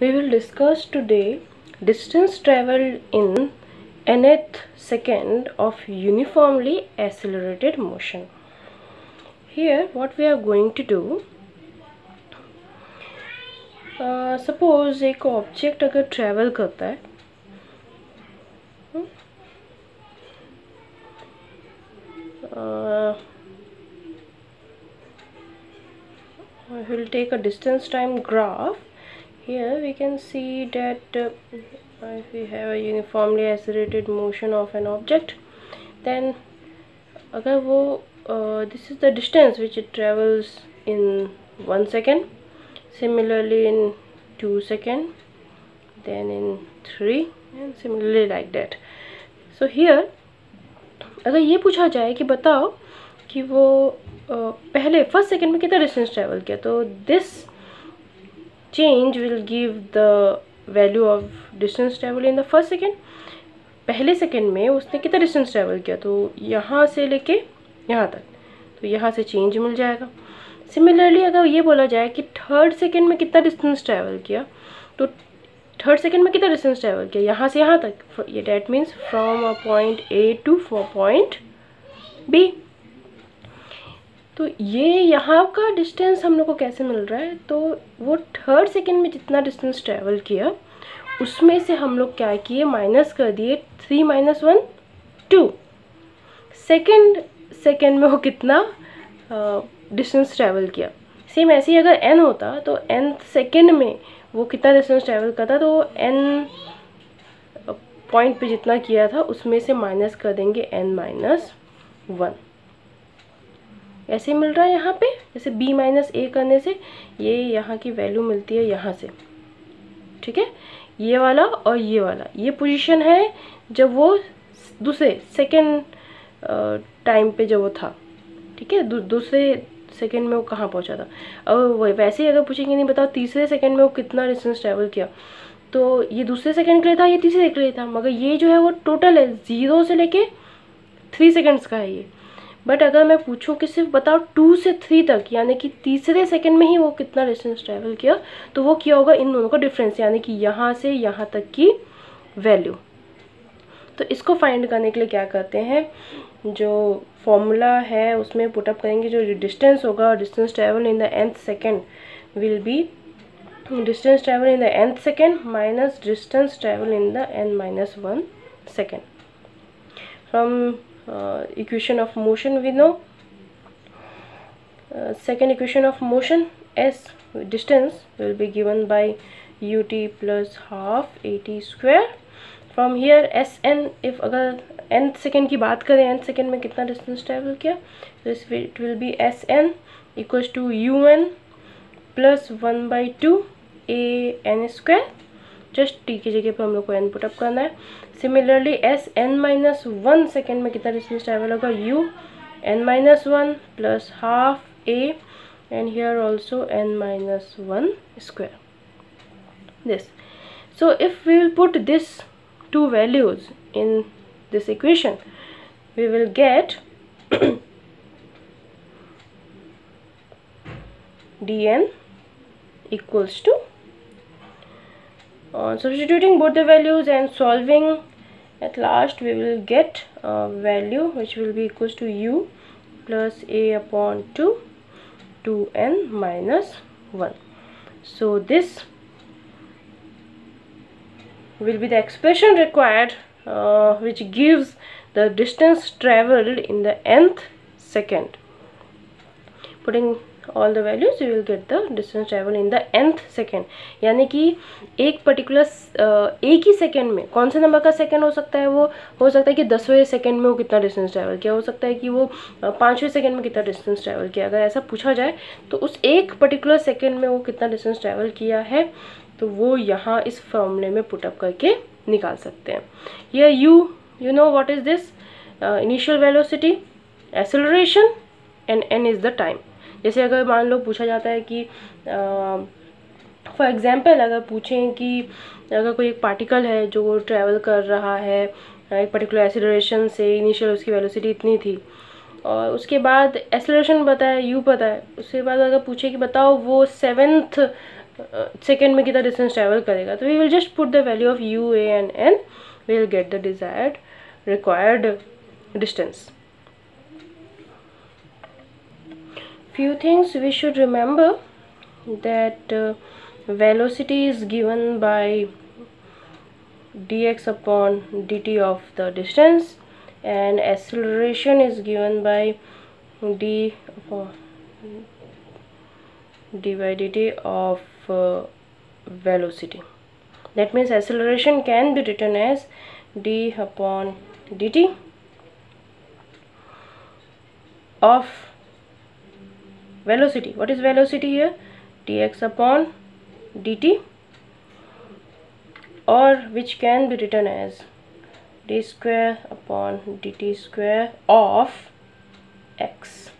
We will discuss today distance traveled in nth second of uniformly accelerated motion. Here what we are going to do, suppose एक object अगर travel करता है I will take a distance time graph. Here we can see that if we have a uniformly accelerated motion of an object, then अगर वो this is the distance which it travels in 1 second, similarly in 2 seconds, then in 3 and similarly like that. So here अगर ये पूछा जाए कि बताओ कि वो पहले फर्स्ट सेकंड में कितना डिस्टेंस ट्रैवल किया, तो this change will give the value of distance travel in the first second. पहले सेकंड में उसने कितना डिस्टेंस ट्रैवल किया, तो यहाँ से लेके यहाँ तक, तो यहाँ से चेंज मिल जाएगा. सिमिलरली अगर ये बोला जाए कि थर्ड सेकंड में कितना डिस्टेंस ट्रैवल किया, तो थर्ड सेकंड में कितना डिस्टेंस ट्रैवल किया यहाँ से यहाँ तक, ये that means from a point A to point B. तो ये यहाँ का डिस्टेंस हम लोग को कैसे मिल रहा है, तो वो थर्ड सेकंड में जितना डिस्टेंस ट्रैवल किया उसमें से हम लोग क्या किए, माइनस कर दिए 3 - 1 2. सेकंड में वो कितना डिस्टेंस ट्रैवल किया. सेम ऐसे ही अगर n होता तो n सेकंड में वो कितना डिस्टेंस ट्रैवल करता, तो n पॉइंट पे जितना किया था उसमें से माइनस कर देंगे n - 1. ऐसे मिल रहा है यहाँ पे, जैसे b - a करने से ये यहाँ की वैल्यू मिलती है यहाँ से. ठीक है, ये वाला और ये वाला, ये पोजीशन है जब वो दूसरे सेकंड टाइम पे जब वो था. ठीक है, दूसरे सेकंड में वो कहाँ पहुँचा था. और वैसे ही अगर पूछेंगे नहीं बताओ तीसरे सेकंड में वो कितना डिस्टेंस ट्रैवल किया, तो ये दूसरे सेकंड के लिए था, ये तीसरे के लिए था, मगर ये जो है वो टोटल है 0 से लेके 3 सेकंड्स का है ये. बट अगर मैं पूछूं कि सिर्फ बताओ 2 से 3 तक, यानी कि तीसरे सेकंड में ही वो कितना डिस्टेंस ट्रैवल किया, तो वो क्या होगा, इन दोनों का डिफरेंस, यानी कि यहाँ से यहाँ तक की वैल्यू. तो इसको फाइंड करने के लिए क्या करते हैं, जो फॉर्मूला है उसमें पुटअप करेंगे, जो डिस्टेंस होगा, distance travel in the nth second will be distance travel in the nth second minus distance travel in the n - 1 second. From equation of motion we know, second equation of motion, s distance will be given by ut plus half at square. From here sn, if अगर nth second की बात करें, nth second में कितना distance travel किया, तो it will be sn equals to un plus 1/2 a n square. Just T की जगह पे हम लोग को n पुटअप करना है. सिमिलरली एस n - 1 सेकेंड में कितना डिस्टेंस ट्रैवल होगा, u n - 1 plus half a and here also n - 1 square. This, so if we will put this two values in this equation, we will get dn equals to, substituting both the values and solving, at last we will get a value which will be equals to u plus a upon 2 2n - 1. So this will be the expression required which gives the distance traveled in the nth second. Putting all the values you will get the distance travel in the nth second. यानी कि एक particular एक ही second में कौन से number का second हो सकता है, वो हो सकता है कि 10वें सेकेंड में वो कितना डिस्टेंस ट्रैवल किया, हो सकता है कि वो 5वें सेकेंड में कितना डिस्टेंस ट्रैवल किया. अगर ऐसा पूछा जाए तो उस एक पर्टिकुलर सेकेंड में वो कितना डिस्टेंस ट्रैवल किया है, तो वो यहाँ इस फॉर्मूले में पुटअप करके निकाल सकते हैं. ये you know what is this, initial velocity, acceleration and n is the time. जैसे अगर मान लो पूछा जाता है कि फॉर एग्जांपल अगर पूछें कि अगर कोई एक पार्टिकल है जो ट्रैवल कर रहा है एक पर्टिकुलर एक्सेलरेशन से, इनिशियल उसकी वेलोसिटी इतनी थी, और उसके बाद एक्सेलरेशन पता है, u पता है, उसके बाद अगर पूछे कि बताओ वो 7th सेकेंड में कितना डिस्टेंस ट्रैवल करेगा, तो we will just put the value of u, a and n, we will get the desired required distance. Few things we should remember, that velocity is given by dx upon dt of the distance, and acceleration is given by d upon d by dt of velocity. That means acceleration can be written as d upon dt of velocity. What is velocity here? Dx upon dt, or which can be written as d square upon dt square of x.